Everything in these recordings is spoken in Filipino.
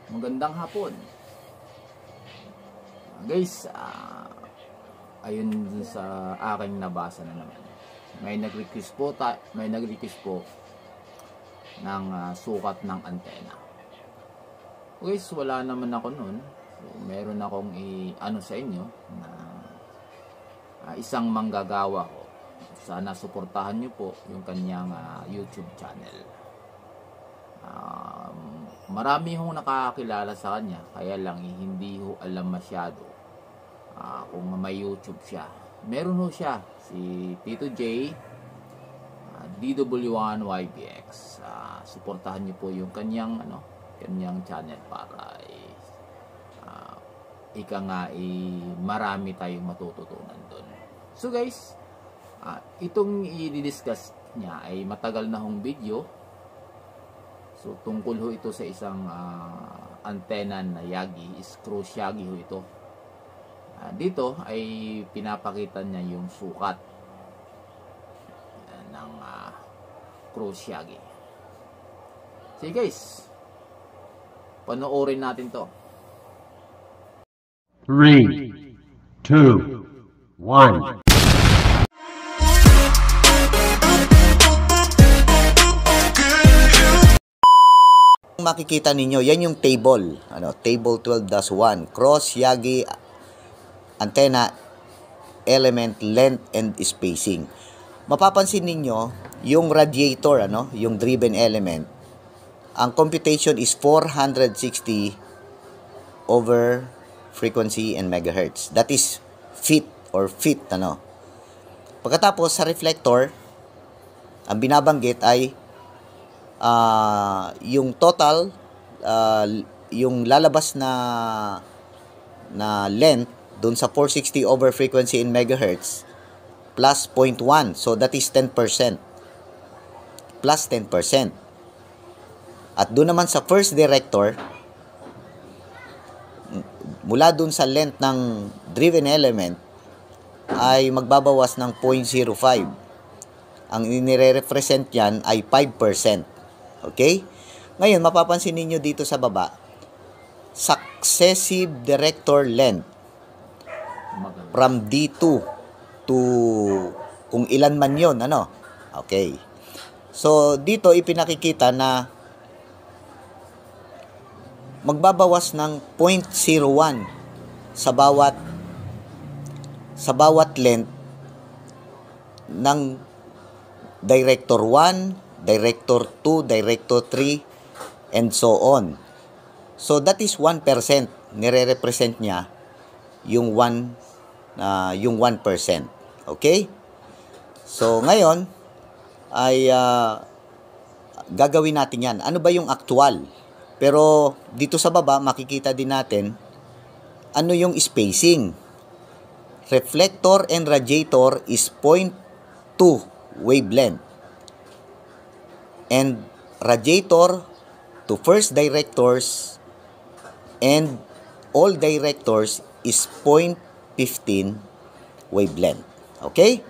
Magandang hapon. Guys, ayun sa aking nabasa na naman. May nag-request po ng sukat ng antena. Guys, wala naman ako nun. So, meron akong i-ano sa inyo na isang manggagawa ko. Sana suportahan nyo po yung kanyang YouTube channel. Marami hong nakakilala sa kanya, kaya lang hindi ho alam masyado kung may YouTube siya. Meron ho siya, si Tito J, DW1YBX. Suportahan niyo po yung kanyang channel para marami tayong matututunan doon. So guys, itong i-discuss niya ay matagal na hong video. So, tungkol ho ito sa isang antena na Yagi, Screws Yagi ho ito. Dito ay pinapakita niya yung sukat ng Screws Yagi. Sige guys, panoorin natin to. 3, 2, 1. Makikita ninyo, yan yung table. Table 12-1. Cross Yagi antenna element length and spacing. Mapapansin ninyo, yung radiator, yung driven element, ang computation is 460 over frequency and megahertz. That is feet. Pagkatapos sa reflector, ang binabanggit ay yung total, yung lalabas na length dun sa 460 over frequency in megahertz plus 0.1, so that is 10%, plus 10%. At dun naman sa first director, mula dun sa length ng driven element ay magbabawas ng 0.05. Ang inire-represent yan ay 5%. Okay? Ngayon, mapapansin ninyo dito sa baba, successive director length from D2 to kung ilan man yon, Okay. So, dito ipinakikita na magbabawas ng 0.01 sa bawat length ng director 1, director 2, director 3, and so on. So, that is 1%. Nire-represent niya yung 1%. Okay? So, ngayon, ay gagawin natin yan. Ano ba yung actual? Pero, dito sa baba, makikita din natin ano yung spacing. Reflector and radiator is 0.2 wavelength. And radiator to first directors and all directors is 0.15 wavelength. Okay?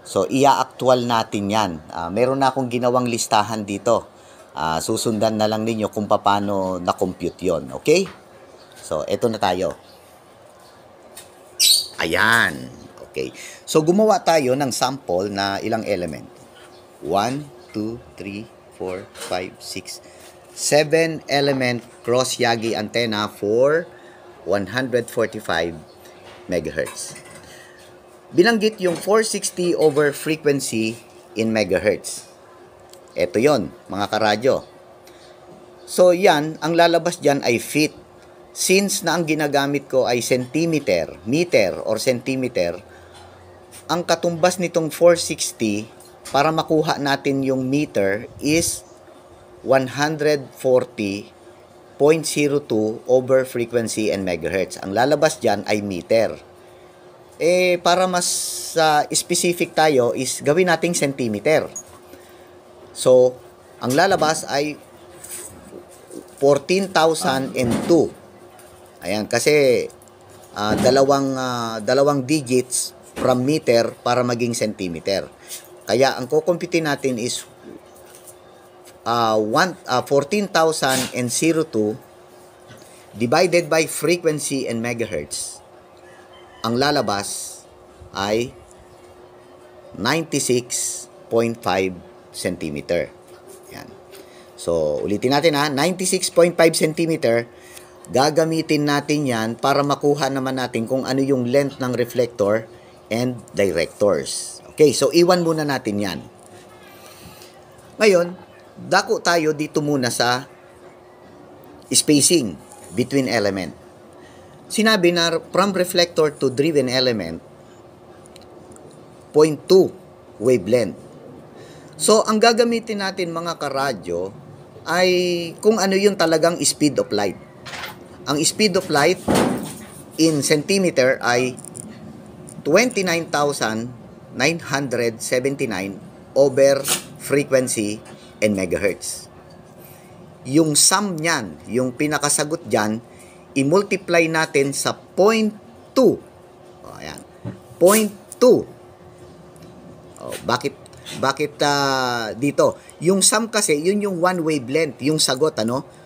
So, ia-actual natin yan. Meron na akong ginawang listahan dito. Susundan na lang ninyo kung paano na-compute yon. Okay? So, eto na tayo. Ayan. Okay. So, gumawa tayo ng sample na ilang element. 1, 2, 3, 4, 5, 6, 7 element cross Yagi antenna for 145 megahertz. Binanggit yung 460 over frequency in megahertz. Ito yon, mga karadyo. So yan, ang lalabas dyan ay feet. Since na ang ginagamit ko ay centimeter, meter or centimeter, ang katumbas nitong 460 para makuha natin yung meter is 140.02 over frequency and megahertz. Ang lalabas dyan ay meter. Para mas specific tayo is gawin nating centimeter. So, ang lalabas ay 14,002. Ayan, kasi dalawang digits from meter para maging centimeter. Kaya ang kukumpitin natin is 14,002 divided by frequency and megahertz, ang lalabas ay 96.5 cm. Yan. So, ulitin natin ha, 96.5 cm. Gagamitin natin yan para makuha naman natin kung ano yung length ng reflector and directors. Okay, so iwan muna natin yan. Ngayon, dako tayo dito muna sa spacing between element. Sinabi na from reflector to driven element, 0.2 wavelength. So, ang gagamitin natin mga karadyo ay kung ano yung talagang speed of light. Ang speed of light in centimeter ay 29,979 over frequency and megahertz. Yung sum niyan, yung pinakasagot diyan, i-multiply natin sa 0.2. O, ayan. 0.2. O, bakit dito? Yung sum kasi, yun yung one wavelength, yung sagot, ano?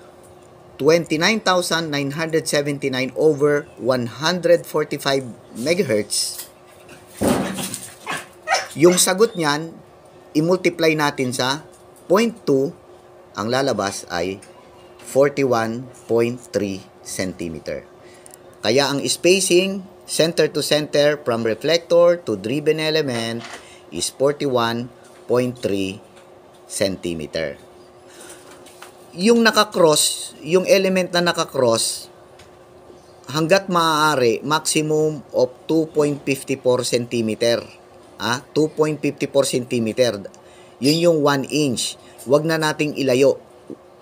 29,979 over 145 megahertz. Yung sagot niyan, i-multiply natin sa 0.2, ang lalabas ay 41.3 cm. Kaya ang spacing center to center from reflector to driven element is 41.3 cm. Yung nakakross, yung element na nakakross, hanggat maaari, maximum of 2.54 cm. 2.54 cm. Yun yung 1 inch. Huwag na nating ilayo.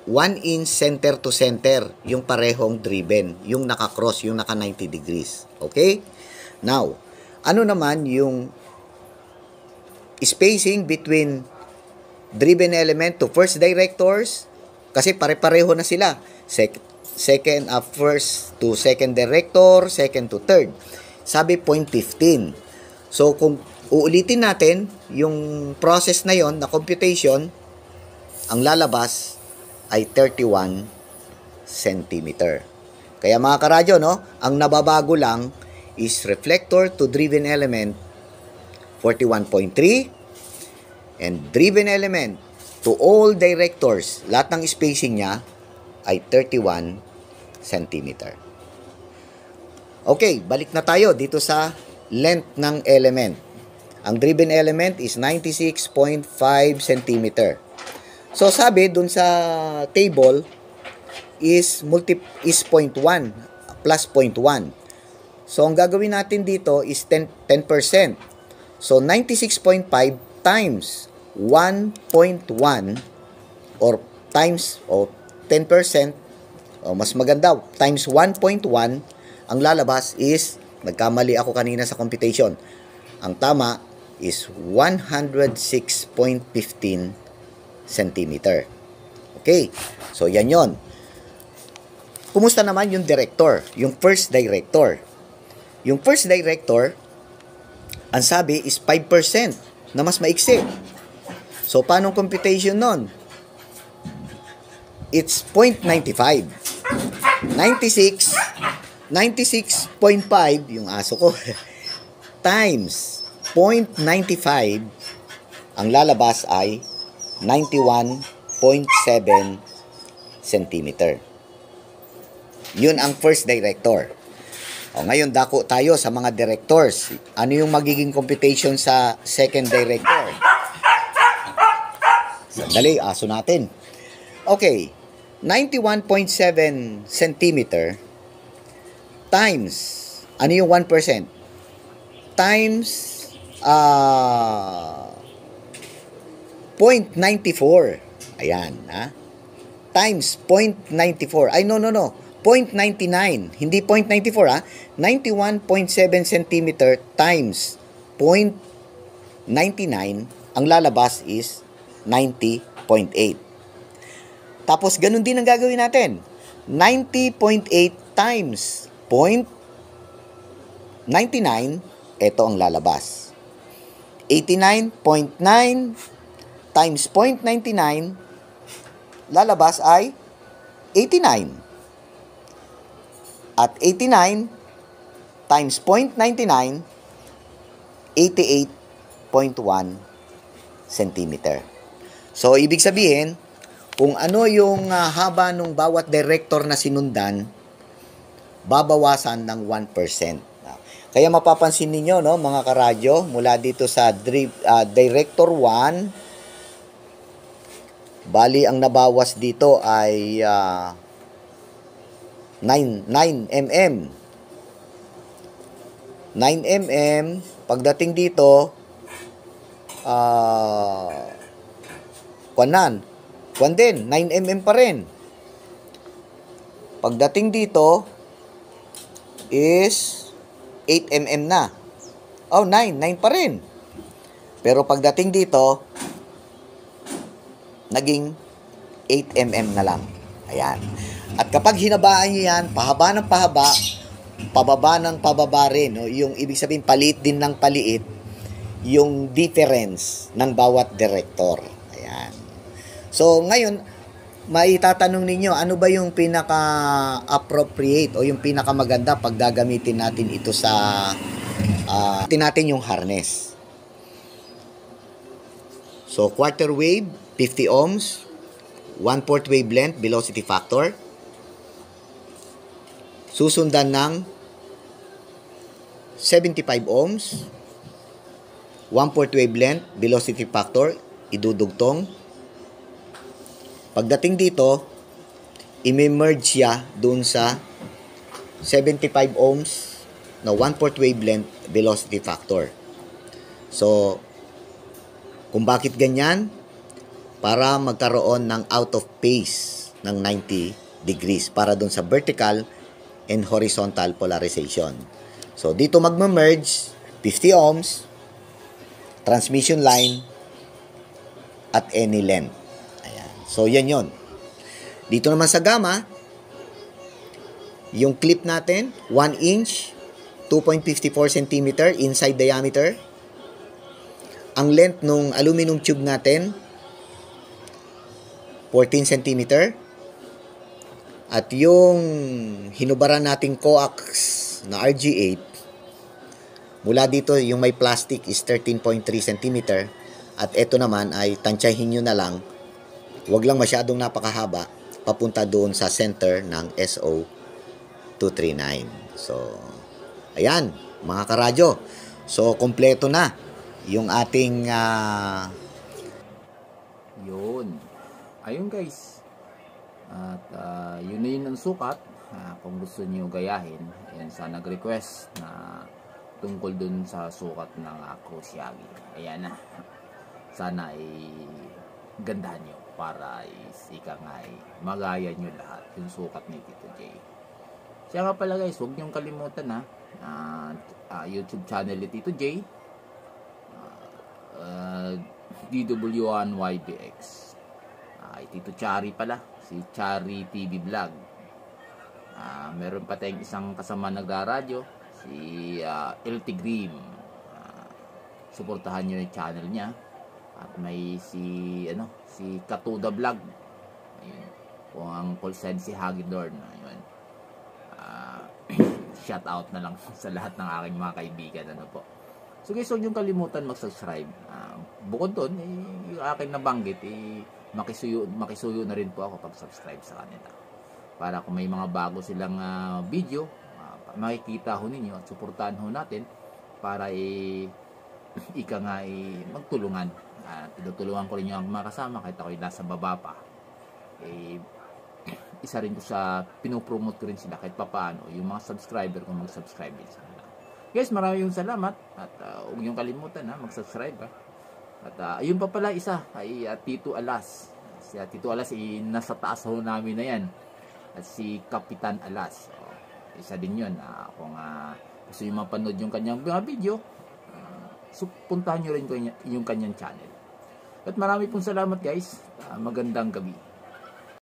1 inch center to center, yung parehong driven, yung nakakross, yung naka 90 degrees. Okay? Now, ano naman yung spacing between driven element to first directors? Kasi pare-pareho na sila. First to second director, second to third. Sabi 0.15. So, kung uulitin natin yung process na yon na computation, ang lalabas ay 31 cm. Kaya mga karadyo, no, ang nababago lang is reflector to driven element 41.3 and driven element to all directors, lahat ng spacing niya ay 31 cm. Okay, balik na tayo dito sa length ng element. Ang driven element is 96.5 cm. So sabi dun sa table is 0.1 plus 0.1. So ang gagawin natin dito is 10%. So 96.5 times 1.1 or times 10%, mas maganda, times 1.1, ang lalabas is, nagkamali ako kanina sa computation, ang tama is 106.15 cm. Okay, so yan yon. Kumusta naman yung director, yung first director? Yung first director, ang sabi is 5% na mas maiksi. So, paano computation nun? It's 0.95. 96.5, yung aso ko, times 0.95, ang lalabas ay 91.7 cm. Yun ang first director. O, ngayon, dako tayo sa mga directors. Ano yung magiging computation sa second director? Sandali, aso natin. Okay, 91.7 cm times, ano yung 1%? Times 0.94. Ayan, ha? Times 0.94. Ay, no. 0.99. Hindi 0.94, ha? 91.7 cm times 0.99. Ang lalabas is 90.8. Tapos, ganun din ang gagawin natin. 90.8 times 0.99. Ito ang lalabas. 89.9 times 0.99. Lalabas ay 89. At 89 times 0.99, 88.1 centimeter. So, ibig sabihin, kung ano yung haba ng bawat director na sinundan, babawasan ng 1%. Kaya mapapansin ninyo, no, mga karadyo, mula dito sa director 1, bali ang nabawas dito ay 9 mm. 9 mm, pagdating dito, kwan din, 9 mm pa rin. Pagdating dito, is 8 mm na. Oh, 9 pa rin. Pero pagdating dito, naging 8 mm na lang. Ayan. At kapag hinabaan nyo yan, pahaba ng pahaba, pababa ng pababa rin. No? Yung ibig sabihin, paliit din ng paliit, yung difference ng bawat director. Ayan. So, ngayon, maitatanong ninyo, ano ba yung pinaka-appropriate o yung pinaka-maganda pag gagamitin natin ito sa natin yung harness. So, quarter wave, 50 ohms, 1/4 wavelength, velocity factor. Susundan ng 75 ohms, 1/4 wavelength, velocity factor, idudugtong. Pagdating dito, i-merge siya doon sa 75 ohms na 1/4 wavelength velocity factor. So, kung bakit ganyan? Para magkaroon ng out of phase ng 90 degrees para doon sa vertical and horizontal polarization. So, dito magma-merge 50 ohms, transmission line, at any length. So, yan yon. Dito naman sa gamma, yung clip natin, 1 inch, 2.54 cm inside diameter. Ang length ng aluminum tube natin, 14 cm. At yung hinubaran nating coax na RG8, mula dito yung may plastic is 13.3 cm. At ito naman ay tansyahin nyo na lang, huwag lang masyadong napakahaba, papunta doon sa center ng SO239. So, ayan, mga karadyo. So, kompleto na yung ating Yun. Ayun guys. At yun na yun ang sukat. Kung gusto niyo gayahin, ayan, sa nag-request na tungkol dun sa sukat ng Cross Yagi. Ayan na. Sana ay gandahan nyo para ika nga ay magaya nyo lahat yung sukat ni Tito J. Siya nga pala guys, huwag nyong kalimutan YouTube channel ni Tito J, DW1YBX, Tito Chari pala, si Chari TV Vlog. Meron pa tayong isang kasama nagraradyo, si LT Green. Suportahan nyo yung channel niya. At may si Katuda Vlog. Ayun. Kung ang call sign si Hagidorn. Ayun. Shout out na lang sa lahat ng aking mga kaibigan. Ano po. So guys, huwag niyong kalimutan mag-subscribe. Bukod doon, yung aking nabanggit, makisuyo na rin po ako pag-subscribe sa kanila. Para kung may mga bago silang video, makikita ho ninyo at suportahan ho natin para ika nga magtulungan. Tinutulungan ko rin yung mga kasama kahit ako'y nasa baba pa. Isa rin ko sa pinopromote ko rin sila kahit papaano yung mga subscriber kung mag-subscribe din sa kanila. Guys, maraming salamat at huwag niyong kalimutan mag-subscribe. At ayun pa pala isa ay Tito Alas. Si Tito Alas nasa taas ho namin na yan. At si Kapitan Alas. Isa din yun. Kung gusto nyo mapanood yung kanyang mga video, so puntahan nyo rin yung kanyang channel. At marami pong salamat guys. Magandang gabi.